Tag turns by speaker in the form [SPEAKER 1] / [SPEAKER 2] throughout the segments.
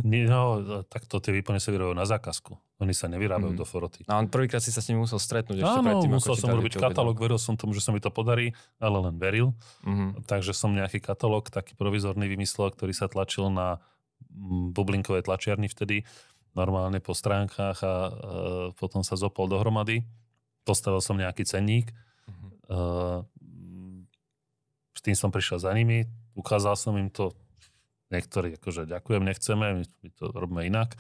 [SPEAKER 1] Nie, no, takto tie výplne sa vyrábajú na zákazku. Oni sa nevyrábajú do foroty.
[SPEAKER 2] No, prvýkrát si sa s ním musel stretnúť ešte
[SPEAKER 1] Áno,
[SPEAKER 2] predtým, ako
[SPEAKER 1] musel
[SPEAKER 2] ti
[SPEAKER 1] som
[SPEAKER 2] dali
[SPEAKER 1] urobiť
[SPEAKER 2] tú
[SPEAKER 1] katalóg,
[SPEAKER 2] objednávku.
[SPEAKER 1] veril som tomu, že sa mi to podarí, ale len veril. Takže som nejaký katalóg, taký provizorný vymyslel, ktorý sa tlačil na bublinkovej tlačiarni vtedy, normálne po stránkach a potom sa zopol dohromady. Postavil som nejaký cenník. S tým som prišiel za nimi, ukázal som im to. Niektorí akože ďakujem, nechceme, my to robíme inak.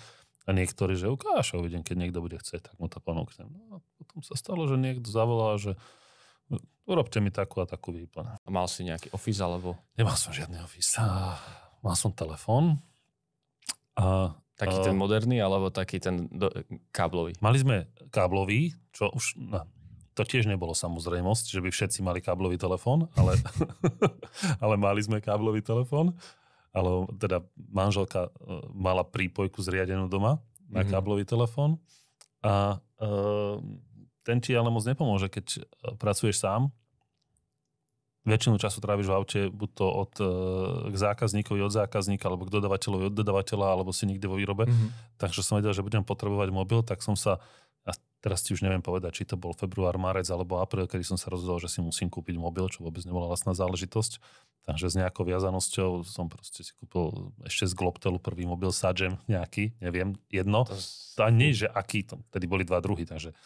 [SPEAKER 1] A niektorí, že ukáž, uvidím, keď niekto bude chcieť, tak mu to ponúknem. No a potom sa stalo, že niekto zavolal, že urobte mi takú a takú výplň.
[SPEAKER 2] A mal si nejaký office alebo?
[SPEAKER 1] Nemal som žiadny office. Mal som telefón.
[SPEAKER 2] Taký ten moderný, alebo taký ten káblový?
[SPEAKER 1] Mali sme káblový, čo už... No, to tiež nebolo samozrejmosť, že by všetci mali káblový telefón, ale, ale mali sme káblový telefón. Ale teda manželka mala prípojku zriadenú doma na káblový telefón. A ten ti ale moc nepomôže, keď pracuješ sám. Väčšinu času tráviš v aute, buď to k zákazníkovi od zákazníka, alebo k dodavateľovi od dodavateľa, alebo si niekde vo výrobe. Takže som vedel, že budem potrebovať mobil, tak som sa, a teraz ti už neviem povedať, či to bol február, marec alebo apríl, kedy som sa rozhodol, že si musím kúpiť mobil, čo vôbec nebola vlastná záležitosť. Takže s nejakou viazanosťou som proste si kúpil ešte z Globtelu prvý mobil Sagem nejaký, neviem, jedno. To nie, že aký, tedy boli dva druhy, takže